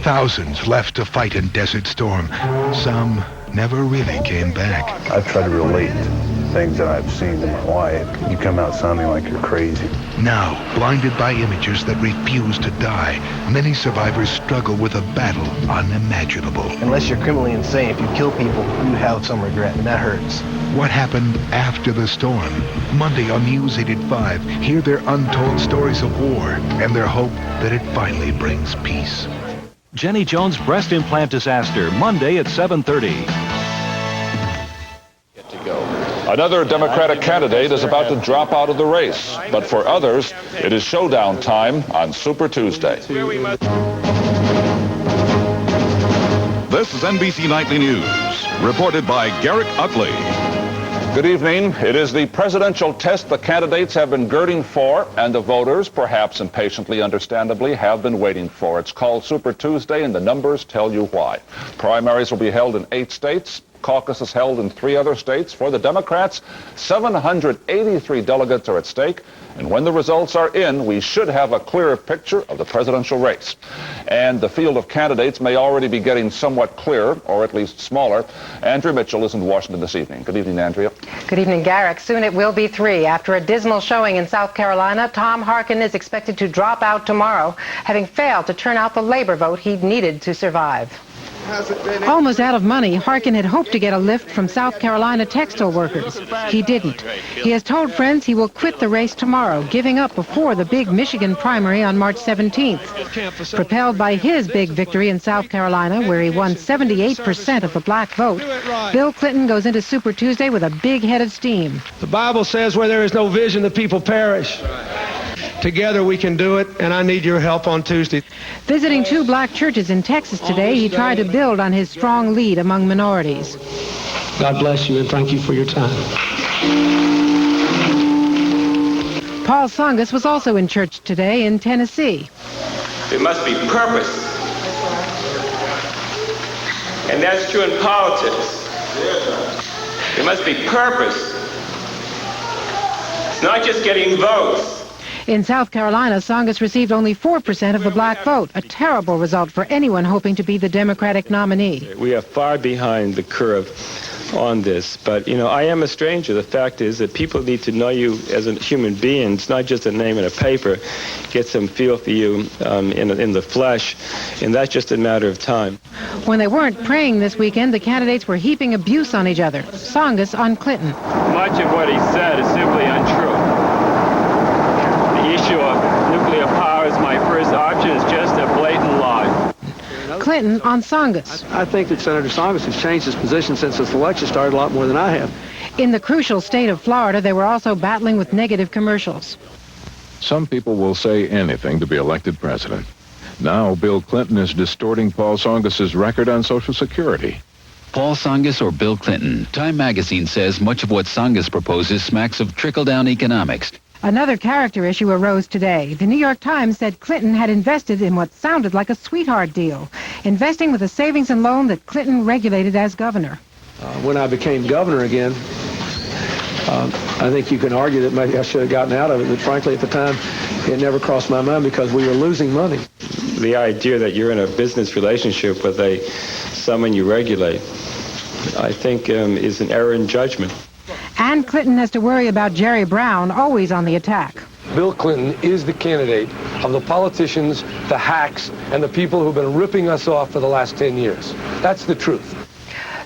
Thousands left to fight in Desert Storm. Some never really came back. I've tried to relate things that I've seen to my wife. You come out sounding like you're crazy. Now, blinded by images that refuse to die, many survivors struggle with a battle unimaginable. Unless you're criminally insane, if you kill people, you have some regret, and that hurts. What happened after the storm? Monday on News 8 at 5, hear their untold stories of war and their hope that it finally brings peace. Jenny Jones breast implant disaster, Monday at 7:30. Another Democratic candidate is about to drop out of the race, but for others, it is showdown time on Super Tuesday. This is NBC Nightly News, reported by Garrick Utley. Good evening. It is the presidential test the candidates have been girding for, and the voters, perhaps impatiently, understandably, have been waiting for. It's called Super Tuesday, and the numbers tell you why. Primaries will be held in 8 states. Caucuses held in 3 other states. For the Democrats, 783 delegates are at stake. And when the results are in, we should have a clearer picture of the presidential race. And the field of candidates may already be getting somewhat clearer, or at least smaller. Andrea Mitchell is in Washington this evening. Good evening, Andrea. Good evening, Garrick. Soon it will be 3. After a dismal showing in South Carolina, Tom Harkin is expected to drop out tomorrow, having failed to turn out the labor vote he'd needed to survive. Almost out of money, Harkin had hoped to get a lift from South Carolina textile workers. He didn't. He has told friends he will quit the race tomorrow, giving up before the big Michigan primary on March 17th. Propelled by his big victory in South Carolina, where he won 78% of the black vote, Bill Clinton goes into Super Tuesday with a big head of steam. The Bible says where there is no vision, the people perish. Together we can do it, and I need your help on Tuesday. Visiting 2 black churches in Texas today, he tried to build on his strong lead among minorities. God bless you, and thank you for your time. Paul Tsongas was also in church today in Tennessee. There must be purpose. And that's true in politics. There must be purpose. It's not just getting votes. In South Carolina, Tsongas received only 4% of the black vote, a terrible result for anyone hoping to be the Democratic nominee. We are far behind the curve on this, but, you know, I am a stranger. The fact is that people need to know you as a human being. It's not just a name in a paper. Get some feel for you in the flesh, and that's just a matter of time. When they weren't praying this weekend, the candidates were heaping abuse on each other. Tsongas on Clinton. Much of what he said is simply untrue. The issue of nuclear power as my first option is just a blatant lie. Clinton on Tsongas. I think that Senator Tsongas has changed his position since this election started a lot more than I have. In the crucial state of Florida, they were also battling with negative commercials. Some people will say anything to be elected president. Now Bill Clinton is distorting Paul Tsongas' record on Social Security. Paul Tsongas or Bill Clinton? Time magazine says much of what Tsongas proposes smacks of trickle-down economics. Another character issue arose today. The New York Times said Clinton had invested in what sounded like a sweetheart deal, investing with a savings and loan that Clinton regulated as governor. When I became governor again, I think you can argue that maybe I should have gotten out of it, but frankly at the time it never crossed my mind because we were losing money. The idea that you're in a business relationship with someone you regulate, I think is an error in judgment. And Clinton has to worry about Jerry Brown, always on the attack. Bill Clinton is the candidate of the politicians, the hacks, and the people who've been ripping us off for the last 10 years. That's the truth.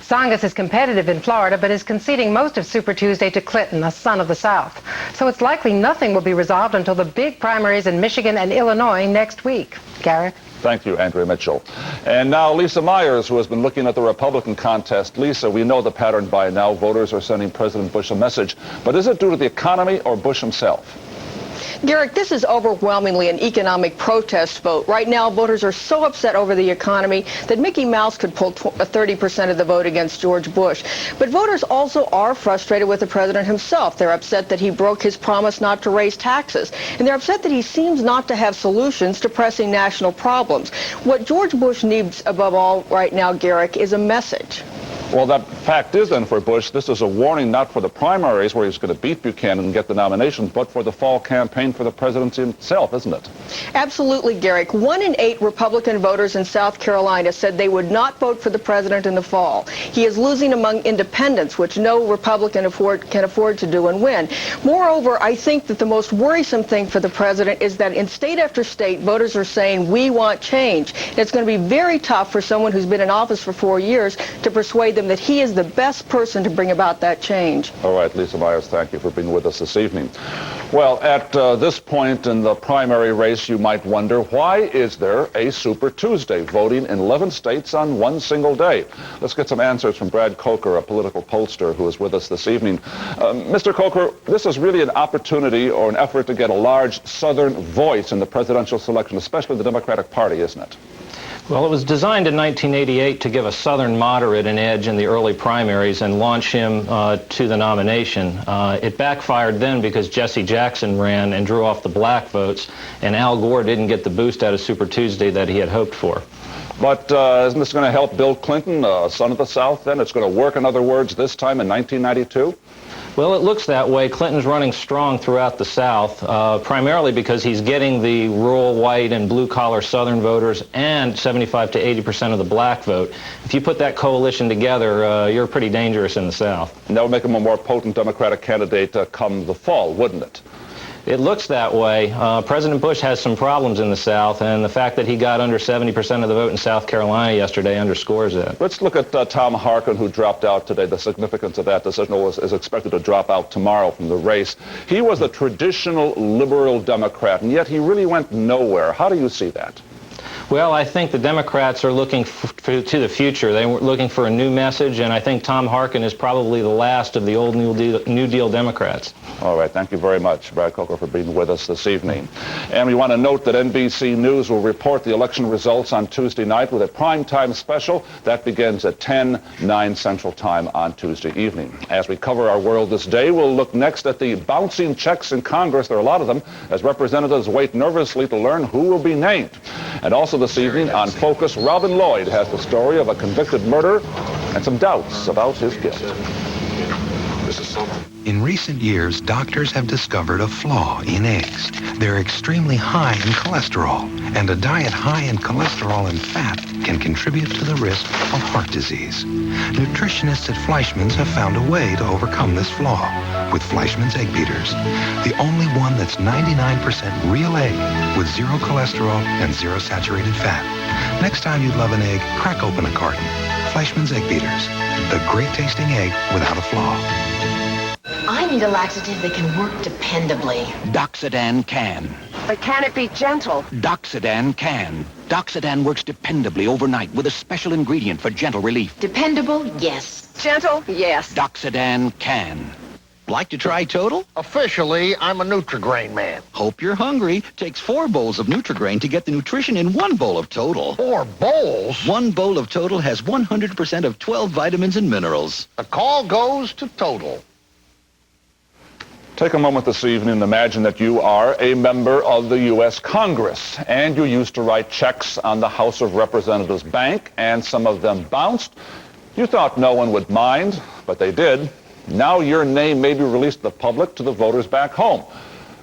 Tsongas is competitive in Florida, but is conceding most of Super Tuesday to Clinton, a son of the South. So it's likely nothing will be resolved until the big primaries in Michigan and Illinois next week. Garrett? Thank you, Andrea Mitchell. And now Lisa Myers, who has been looking at the Republican contest. Lisa, we know the pattern by now. Voters are sending President Bush a message. But is it due to the economy or Bush himself? Garrick, this is overwhelmingly an economic protest vote. Right now, voters are so upset over the economy that Mickey Mouse could pull 30% of the vote against George Bush. But voters also are frustrated with the president himself. They're upset that he broke his promise not to raise taxes. And they're upset that he seems not to have solutions to pressing national problems. What George Bush needs above all right now, Garrick, is a message. Well, that fact is then for Bush, this is a warning not for the primaries where he's going to beat Buchanan and get the nomination, but for the fall campaign for the presidency itself, isn't it? Absolutely, Garrick. 1 in 8 Republican voters in South Carolina said they would not vote for the president in the fall. He is losing among independents, which no Republican can afford to do and win. Moreover, I think that the most worrisome thing for the president is that in state after state, voters are saying, we want change. And it's going to be very tough for someone who's been in office for 4 years to persuade them that he is the best person to bring about that change. All right, Lisa Myers, thank you for being with us this evening. Well, at this point in the primary race, you might wonder, why is there a Super Tuesday, voting in 11 states on one single day? Let's get some answers from Brad Coker, a political pollster who is with us this evening. Mr. Coker, this is really an opportunity or an effort to get a large Southern voice in the presidential selection, especially the Democratic Party, isn't it? Well, it was designed in 1988 to give a Southern moderate an edge in the early primaries and launch him to the nomination. It backfired then because Jesse Jackson ran and drew off the black votes, and Al Gore didn't get the boost out of Super Tuesday that he had hoped for. But isn't this going to help Bill Clinton, son of the South, then? It's going to work, in other words, this time in 1992? Well, it looks that way. Clinton's running strong throughout the South, primarily because he's getting the rural white and blue-collar Southern voters and 75 to 80% of the black vote. If you put that coalition together, you're pretty dangerous in the South. And that would make him a more potent Democratic candidate come the fall, wouldn't it? It looks that way. President Bush has some problems in the South, and the fact that he got under 70% of the vote in South Carolina yesterday underscores that. Let's look at Tom Harkin, who dropped out today. The significance of that decision is expected to drop out tomorrow from the race. He was a traditional liberal Democrat, and yet he really went nowhere. How do you see that? Well, I think the Democrats are looking to the future. They were looking for a new message, and I think Tom Harkin is probably the last of the old New Deal Democrats. All right. Thank you very much, Brad Coker, for being with us this evening. And we want to note that NBC News will report the election results on Tuesday night with a primetime special that begins at 9 Central Time on Tuesday evening. As we cover our world this day, we'll look next at the bouncing checks in Congress. There are a lot of them, as representatives wait nervously to learn who will be named. And also this evening on Focus, Robin Lloyd has the story of a convicted murderer and some doubts about his guilt. In recent years, doctors have discovered a flaw in eggs. They're extremely high in cholesterol, and a diet high in cholesterol and fat can contribute to the risk of heart disease. Nutritionists at Fleischmann's have found a way to overcome this flaw with Fleischmann's Egg Beaters, the only one that's 99% real egg with zero cholesterol and zero saturated fat. Next time you'd love an egg, crack open a carton. Fleischmann's Egg Beaters, the great tasting egg without a flaw. I need a laxative that can work dependably. Doxadan can. But can it be gentle? Doxadan can. Doxadan works dependably overnight with a special ingredient for gentle relief. Dependable? Yes. Gentle? Yes. Doxadan can. Like to try Total? Officially, I'm a Nutri-Grain man. Hope you're hungry. Takes 4 bowls of Nutri-Grain to get the nutrition in 1 bowl of Total. 4 bowls? 1 bowl of Total has 100% of 12 vitamins and minerals. The call goes to Total. Take a moment this evening and imagine that you are a member of the U.S. Congress, and you used to write checks on the House of Representatives bank, and some of them bounced. You thought no one would mind, but they did. Now your name may be released to the public, to the voters back home.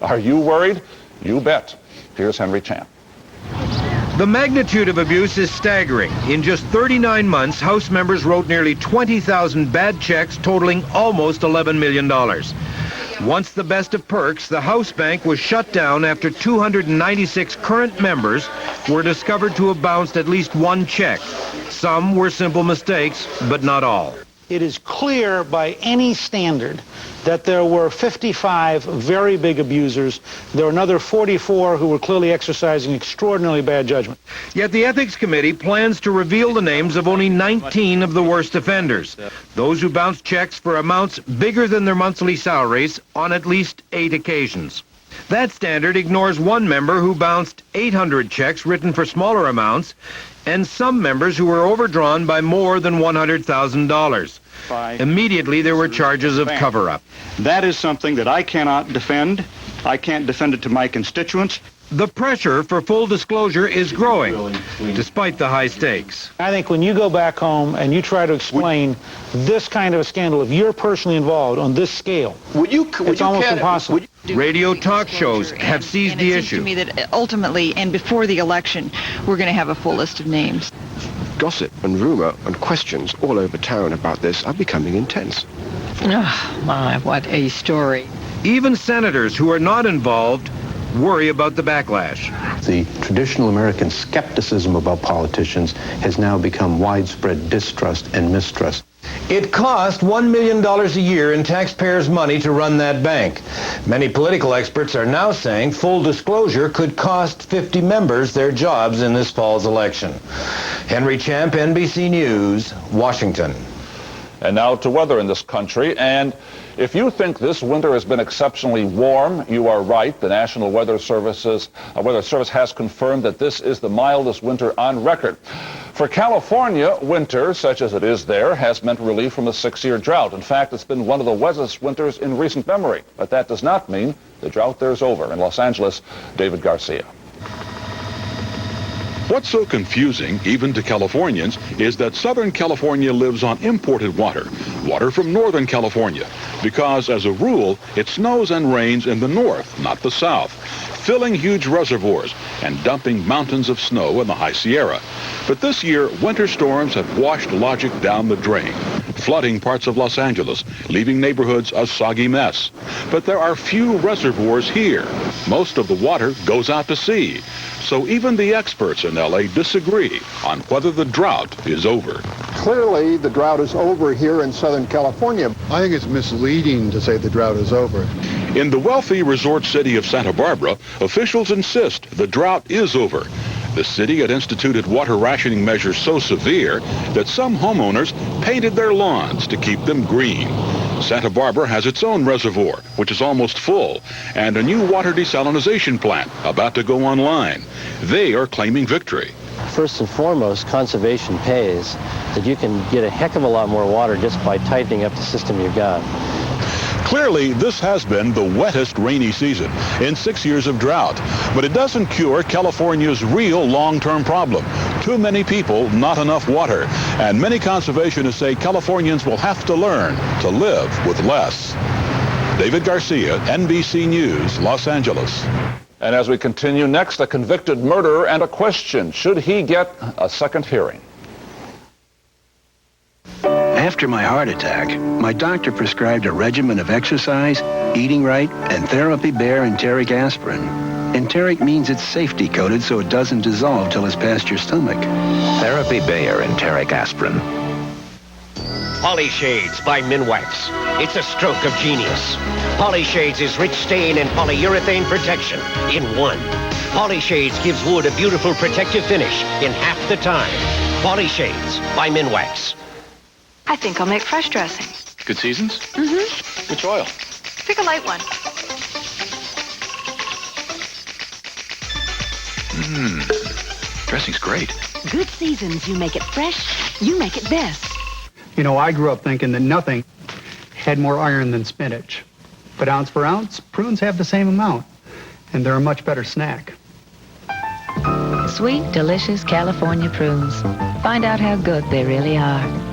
Are you worried? You bet. Here's Henry Chan. The magnitude of abuse is staggering. In just 39 months, House members wrote nearly 20,000 bad checks totaling almost $11 million. Once the best of perks, the House Bank was shut down after 296 current members were discovered to have bounced at least 1 check. Some were simple mistakes, but not all. It is clear by any standard that there were 55 very big abusers. There were another 44 who were clearly exercising extraordinarily bad judgment. Yet the Ethics Committee plans to reveal the names of only 19 of the worst offenders, those who bounced checks for amounts bigger than their monthly salaries on at least 8 occasions. That standard ignores 1 member who bounced 800 checks written for smaller amounts, and some members who were overdrawn by more than $100,000. Immediately, there were charges of cover-up. That is something that I cannot defend. I can't defend it to my constituents. The pressure for full disclosure is growing, despite the high stakes. I think when you go back home and you try to explain this kind of a scandal, if you're personally involved on this scale, it's almost impossible. Radio talk shows have seized the issue. It seems to me that ultimately and before the election, we're going to have a full list of names. Gossip and rumor and questions all over town about this are becoming intense. Oh, my, what a story. Even senators who are not involved worry about the backlash. The traditional American skepticism about politicians has now become widespread distrust and mistrust. It cost $1 million a year in taxpayers' money to run that bank. Many political experts are now saying full disclosure could cost 50 members their jobs in this fall's election. Henry Champ, NBC News, Washington. And now to weather in this country. And if you think this winter has been exceptionally warm, you are right. The National Weather Service has confirmed that this is the mildest winter on record. For California, winter, such as it is there, has meant relief from a 6-year drought. In fact, it's been one of the wettest winters in recent memory. But that does not mean the drought there is over. In Los Angeles, David Garcia. What's so confusing, even to Californians, is that Southern California lives on imported water from Northern California, because as a rule, it snows and rains in the north, not the south, filling huge reservoirs and dumping mountains of snow in the High Sierra. But this year, winter storms have washed logic down the drain, flooding parts of Los Angeles, leaving neighborhoods a soggy mess. But there are few reservoirs here. Most of the water goes out to sea. So even the experts in LA disagree on whether the drought is over. Clearly, the drought is over here in Southern California. I think it's misleading to say the drought is over. In the wealthy resort city of Santa Barbara, officials insist the drought is over. The city had instituted water rationing measures so severe that some homeowners painted their lawns to keep them green. Santa Barbara has its own reservoir, which is almost full, and a new water desalinization plant about to go online. They are claiming victory. First and foremost, conservation pays, that you can get a heck of a lot more water just by tightening up the system you've got. Clearly, this has been the wettest rainy season in 6 years of drought. But it doesn't cure California's real long-term problem. Too many people, not enough water. And many conservationists say Californians will have to learn to live with less. David Garcia, NBC News, Los Angeles. And as we continue, next, a convicted murderer and a question. Should he get a second hearing? After my heart attack, my doctor prescribed a regimen of exercise, eating right, and Therapy Bear enteric aspirin. Enteric means it's safety coated so it doesn't dissolve till it's past your stomach. Therapy Bear enteric aspirin. Polyshades by Minwax. It's a stroke of genius. Polyshades is rich stain and polyurethane protection in one. Polyshades gives wood a beautiful protective finish in half the time. Polyshades by Minwax. I think I'll make fresh dressing. Good seasons? Mm-hmm. Which oil? Pick a light one. Dressing's great. Good seasons, you make it fresh, you make it best. You know, I grew up thinking that nothing had more iron than spinach. But ounce for ounce, prunes have the same amount, and they're a much better snack. Sweet, delicious California prunes. Find out how good they really are.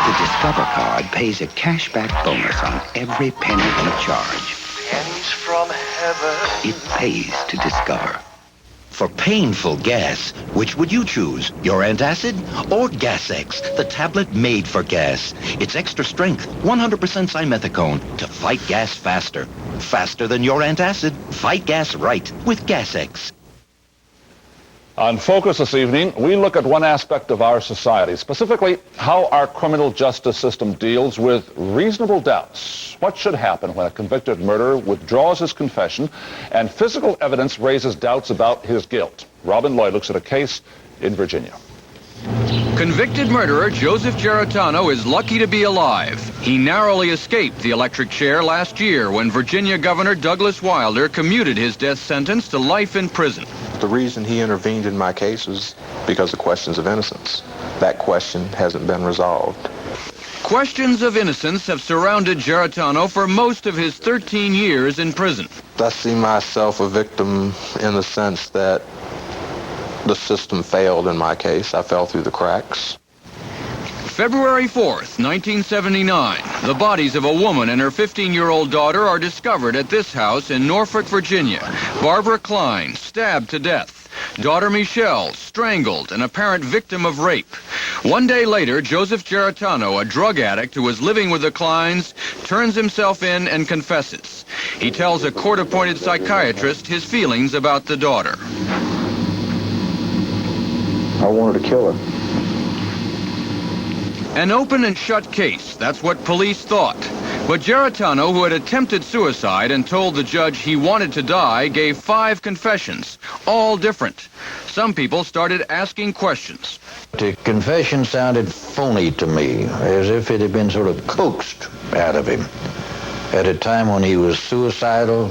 The Discover card pays a cashback bonus on every penny you charge. Pennies from heaven. It pays to Discover. For painful gas, which would you choose? Your antacid or Gas-X, the tablet made for gas? It's extra strength, 100% simethicone to fight gas faster. Faster than your antacid. Fight gas right with Gas-X. On Focus this evening, we look at one aspect of our society, specifically how our criminal justice system deals with reasonable doubts. What should happen when a convicted murderer withdraws his confession and physical evidence raises doubts about his guilt? Robin Lloyd looks at a case in Virginia. Convicted murderer Joseph Geritano is lucky to be alive. He narrowly escaped the electric chair last year when Virginia Governor Douglas Wilder commuted his death sentence to life in prison. The reason he intervened in my case is because of questions of innocence. That question hasn't been resolved. Questions of innocence have surrounded Geritano for most of his 13 years in prison. I see myself a victim in the sense that the system failed in my case. I fell through the cracks. February 4th, 1979, the bodies of a woman and her 15-year-old daughter are discovered at this house in Norfolk, Virginia. Barbara Klein, stabbed to death. Daughter Michelle, strangled, an apparent victim of rape. One day later, Joseph Geritano, a drug addict who was living with the Kleins, turns himself in and confesses. He tells a court-appointed psychiatrist his feelings about the daughter. I wanted to kill her. An open and shut case, that's what police thought. But Geritano, who had attempted suicide and told the judge he wanted to die, gave 5 confessions, all different. Some people started asking questions. The confession sounded phony to me, as if it had been sort of coaxed out of him. At a time when he was suicidal,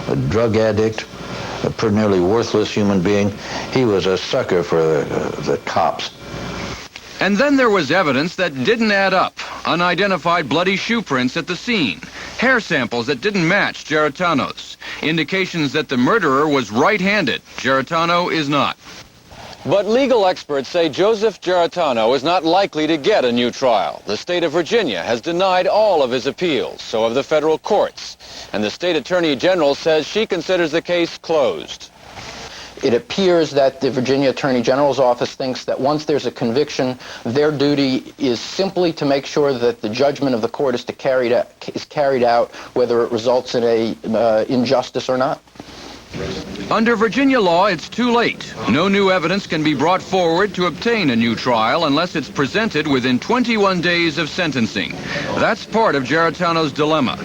a drug addict, a pretty nearly worthless human being, he was a sucker for the cops. And then there was evidence that didn't add up. Unidentified bloody shoe prints at the scene. Hair samples that didn't match Geritano's. Indications that the murderer was right-handed. Geritano is not. But legal experts say Joseph Geritano is not likely to get a new trial. The state of Virginia has denied all of his appeals, so have the federal courts. And the state attorney general says she considers the case closed. It appears that the Virginia Attorney General's office thinks that once there's a conviction, their duty is simply to make sure that the judgment of the court is carried out, whether it results in a injustice or not. Under Virginia law, it's too late. No new evidence can be brought forward to obtain a new trial unless it's presented within 21 days of sentencing. That's part of Geritano's dilemma.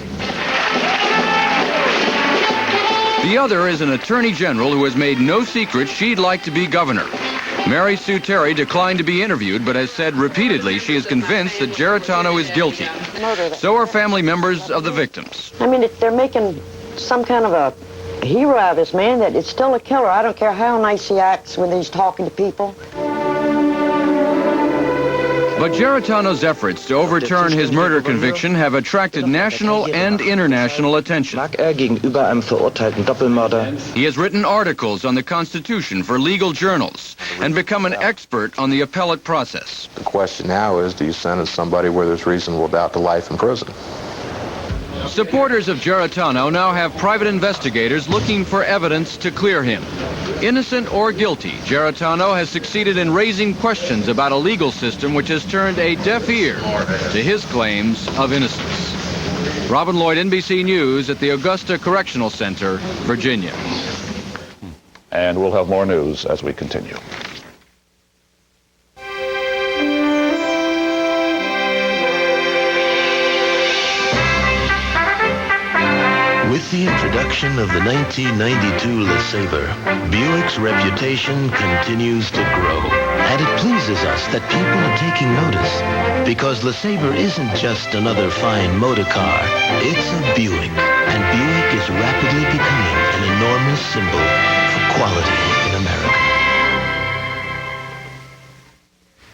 The other is an attorney general who has made no secret she'd like to be governor. Mary Sue Terry declined to be interviewed, but has said repeatedly she is convinced that Geritano is guilty. So are family members of the victims. I mean, they're making some kind of a hero out of this man, that it's still a killer. I don't care how nice he acts when he's talking to people. But Geritano's efforts to overturn his murder conviction have attracted national and international attention. He has written articles on the Constitution for legal journals and become an expert on the appellate process. The question now is, do you sentence somebody where there's reasonable doubt to life in prison? Supporters of Geritano now have private investigators looking for evidence to clear him. Innocent or guilty, Geritano has succeeded in raising questions about a legal system which has turned a deaf ear to his claims of innocence. Robin Lloyd, NBC News at the Augusta Correctional Center, Virginia. And we'll have more news as we continue. With the introduction of the 1992 LeSabre, Buick's reputation continues to grow. And it pleases us that people are taking notice, because LeSabre isn't just another fine motor car. It's a Buick, and Buick is rapidly becoming an enormous symbol for quality in America.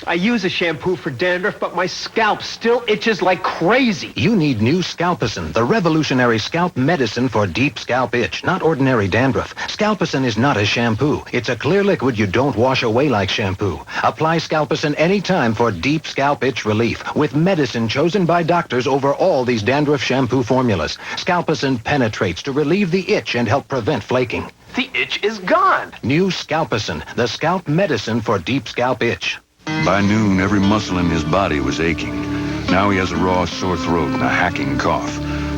I use a shampoo for dandruff, but my scalp still itches like crazy. You need new Scalpicin, the revolutionary scalp medicine for deep scalp itch, not ordinary dandruff. Scalpicin is not a shampoo. It's a clear liquid you don't wash away like shampoo. Apply Scalpicin anytime for deep scalp itch relief, with medicine chosen by doctors over all these dandruff shampoo formulas. Scalpicin penetrates to relieve the itch and help prevent flaking. The itch is gone. New Scalpicin, the scalp medicine for deep scalp itch. By noon, every muscle in his body was aching. Now he has a raw, sore throat and a hacking cough.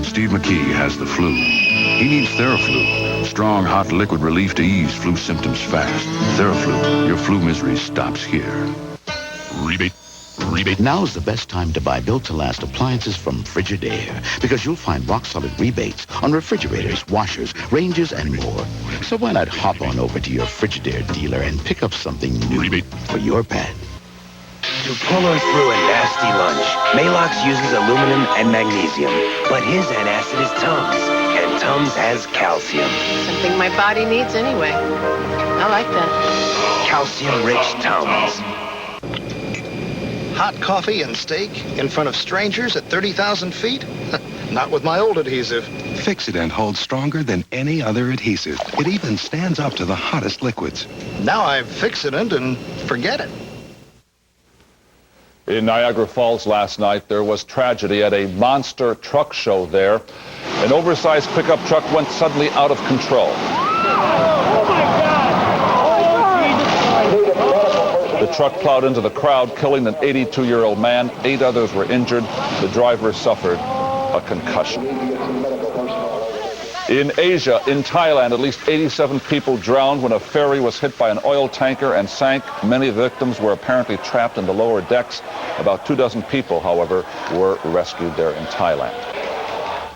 Steve McKee has the flu. He needs Theraflu, strong, hot liquid relief to ease flu symptoms fast. Theraflu, your flu misery stops here. Rebate. Now's the best time to buy built-to-last appliances from Frigidaire, because you'll find rock-solid rebates on refrigerators, washers, ranges, and more. So why not hop on over to your Frigidaire dealer and pick up something new for your pet? To pull her through a nasty lunch, Malox uses aluminum and magnesium, but his antacid is Tums, and Tums has calcium. Something my body needs anyway. I like that. Calcium-rich Tums. hot coffee and steak in front of strangers at 30,000 feet? Not with my old adhesive. Fix-It-Dent holds stronger than any other adhesive. It even stands up to the hottest liquids. Now I Fix-It-Dent and forget it. In Niagara Falls last night, there was tragedy at a monster truck show there. An oversized pickup truck went suddenly out of control. Oh, my God! The truck plowed into the crowd, killing an 82-year-old man. 8 others were injured. The driver suffered a concussion. In Asia, in Thailand, at least 87 people drowned when a ferry was hit by an oil tanker and sank. Many victims were apparently trapped in the lower decks. About 24 people, however, were rescued there in Thailand.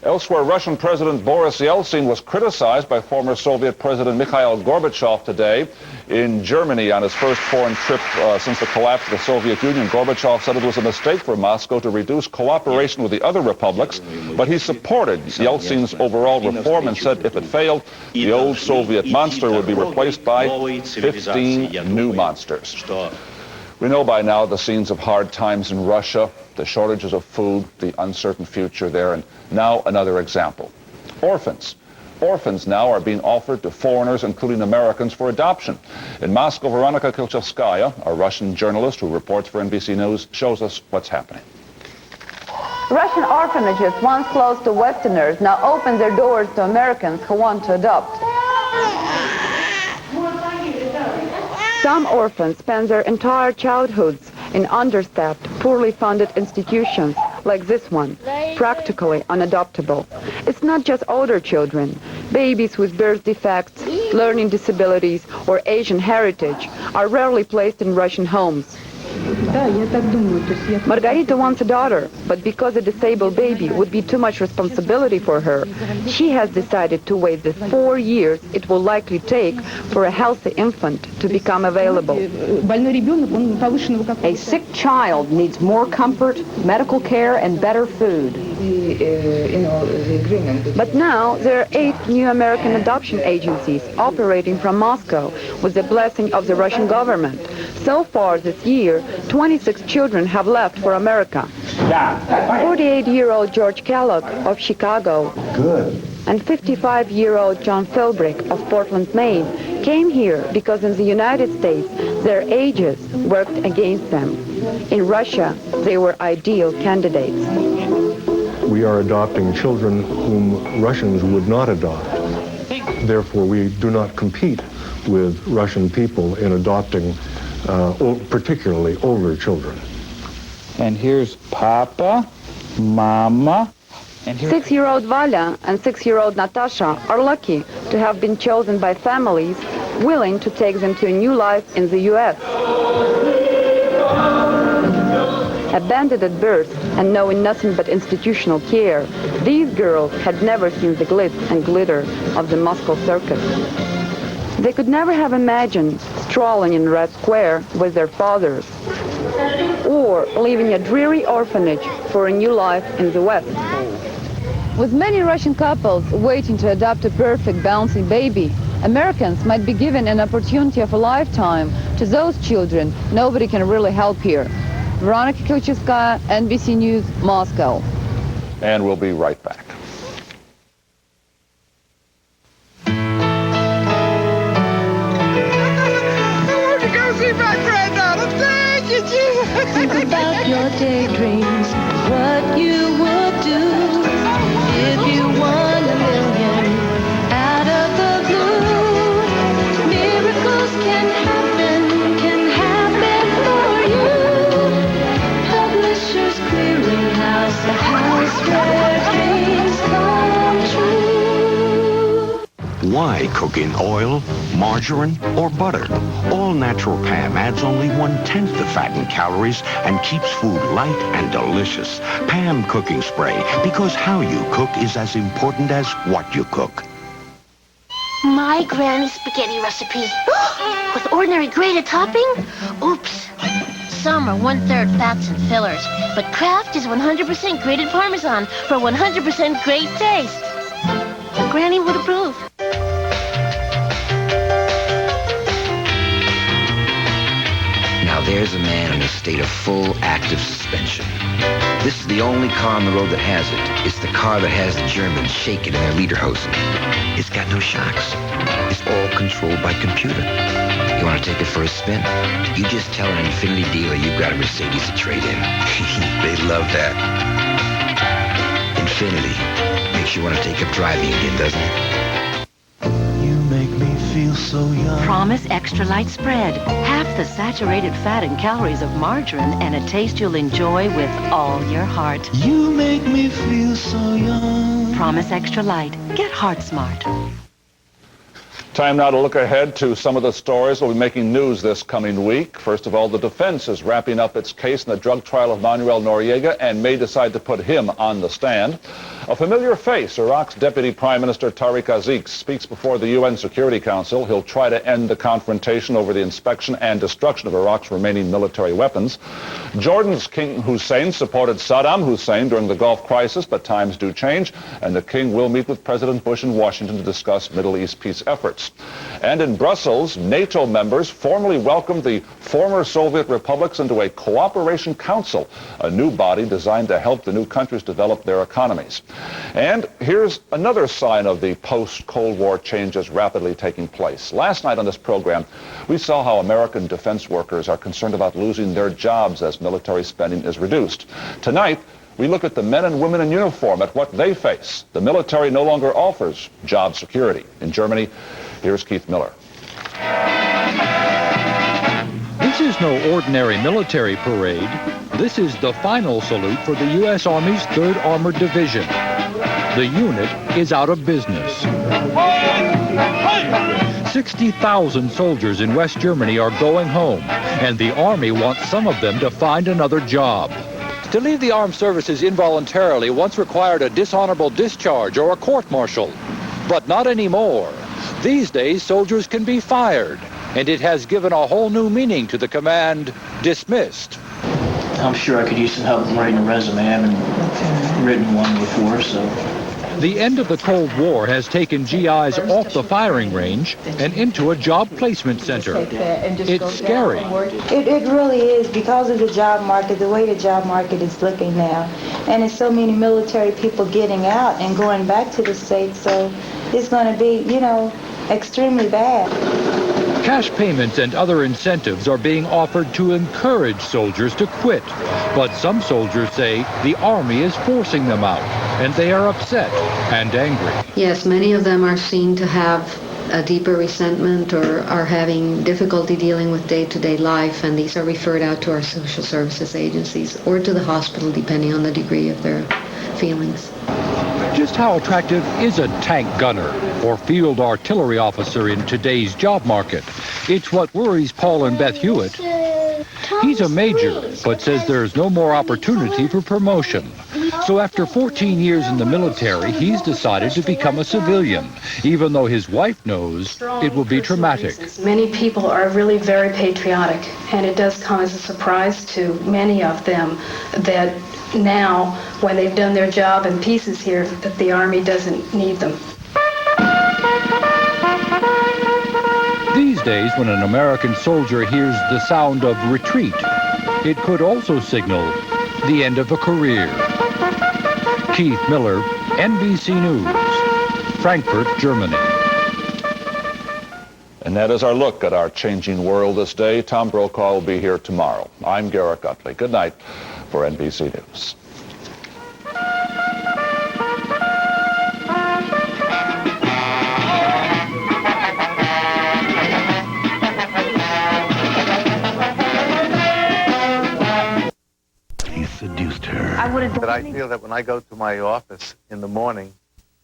Elsewhere, Russian President Boris Yeltsin was criticized by former Soviet President Mikhail Gorbachev today. In Germany, on his first foreign trip since the collapse of the Soviet Union, Gorbachev said it was a mistake for Moscow to reduce cooperation with the other republics, but he supported Yeltsin's overall reform and said if it failed, the old Soviet monster would be replaced by 15 new monsters. We know by now the scenes of hard times in Russia, the shortages of food, the uncertain future there, and now another example. Orphans. Orphans now are being offered to foreigners, including Americans, for adoption. In Moscow, Veronika Kilchevskaya, a Russian journalist who reports for NBC News, shows us what's happening. Russian orphanages, once closed to Westerners, now open their doors to Americans who want to adopt. Some orphans spend their entire childhoods in understaffed, poorly funded institutions like this one, practically unadoptable. It's not just older children. Babies with birth defects, learning disabilities, or Asian heritage are rarely placed in Russian homes. Margarita wants a daughter, but because a disabled baby would be too much responsibility for her, she has decided to wait the 4 years it will likely take for a healthy infant to become available. A sick child needs more comfort, medical care, and better food. But now there are 8 new American adoption agencies operating from Moscow with the blessing of the Russian government. So far this year, 26 children have left for America. 48-year-old George Kellogg of Chicago and 55-year-old John Philbrick of Portland, Maine came here because in the United States their ages worked against them. In Russia, they were ideal candidates. We are adopting children whom Russians would not adopt. Therefore, we do not compete with Russian people in adopting particularly older children. And here's Papa, Mama, and here's 6-year-old Valia and 6-year-old Natasha are lucky to have been chosen by families willing to take them to a new life in the U.S. Abandoned at birth and knowing nothing but institutional care, these girls had never seen the glitz and glitter of the Moscow circus. They could never have imagined strolling in Red Square with their fathers, or leaving a dreary orphanage for a new life in the West. With many Russian couples waiting to adopt a perfect, bouncy baby, Americans might be given an opportunity of a lifetime to those children nobody can really help here. Veronika Kilchevskaya, NBC News, Moscow. And we'll be right back. Think about your daydreams, what you would do if you won $1 million out of the blue. Miracles can happen for you. Publishers Clearinghouse, the house where dreams come true. Why cook in oil, margarine, or butter? All natural Pam adds only 1/10 the fat and calories and keeps food light and delicious. Pam cooking spray, because how you cook is as important as what you cook. My granny's spaghetti recipe. With ordinary grated topping? Oops. Some are 1/3 fats and fillers, but Kraft is 100% grated Parmesan for 100% great taste. Granny would approve. Now there's a man in a state of full active suspension. This is the only car on the road that has it. It's the car that has the Germans shaking in their lederhosen. It's got no shocks. It's all controlled by computer. You want to take it for a spin? You just tell an Infinity dealer you've got a Mercedes to trade in. They love that. Infinity makes you want to take up driving again, doesn't it? Feel so young. Promise Extra Light Spread. Half the saturated fat and calories of margarine and a taste you'll enjoy with all your heart. You make me feel so young. Promise Extra Light. Get heart smart. Time now to look ahead to some of the stories that will be making news this coming week. First of all, the defense is wrapping up its case in the drug trial of Manuel Noriega and may decide to put him on the stand. A familiar face, Iraq's Deputy Prime Minister Tariq Aziz speaks before the UN Security Council. He'll try to end the confrontation over the inspection and destruction of Iraq's remaining military weapons. Jordan's King Hussein supported Saddam Hussein during the Gulf crisis, but times do change, and the king will meet with President Bush in Washington to discuss Middle East peace efforts. And in Brussels, NATO members formally welcomed the former Soviet republics into a cooperation council, a new body designed to help the new countries develop their economies. And here's another sign of the post-Cold War changes rapidly taking place. Last night on this program, we saw how American defense workers are concerned about losing their jobs as military spending is reduced. Tonight, we look at the men and women in uniform, at what they face. The military no longer offers job security. In Germany, here's Keith Miller. This is no ordinary military parade. This is the final salute for the U.S. Army's 3rd Armored Division. The unit is out of business. 60,000 soldiers in West Germany are going home, and the Army wants some of them to find another job. To leave the armed services involuntarily once required a dishonorable discharge or a court-martial, but not anymore. These days, soldiers can be fired, and it has given a whole new meaning to the command, dismissed. I'm sure I could use some help in writing a resume. I haven't written one before, so. The end of the Cold War has taken GIs off the firing range and into a job placement center. It's scary. It really is, because of the job market, the way the job market is looking now. And there's so many military people getting out and going back to the States, so it's going to be, extremely bad. Cash payments and other incentives are being offered to encourage soldiers to quit. But some soldiers say the Army is forcing them out, and they are upset and angry. Yes, many of them are seen to have a deeper resentment or are having difficulty dealing with day-to-day life, and these are referred out to our social services agencies or to the hospital, depending on the degree of their feelings. Just how attractive is a tank gunner or field artillery officer in today's job market? It's what worries Paul and Beth Hewitt. He's a major, but says there's no more opportunity for promotion. So after 14 years in the military, he's decided to become a civilian, even though his wife knows it will be traumatic. Many people are really very patriotic, and it does come as a surprise to many of them that now, when they've done their job in pieces here, that the Army doesn't need them. These days, when an American soldier hears the sound of retreat, it could also signal the end of a career. Keith Miller, NBC News, Frankfurt, Germany. And that is our look at our changing world this day. Tom Brokaw will be here tomorrow. I'm Garrett Gutley. Good night for NBC News. He seduced her. But I feel that when I go to my office in the morning,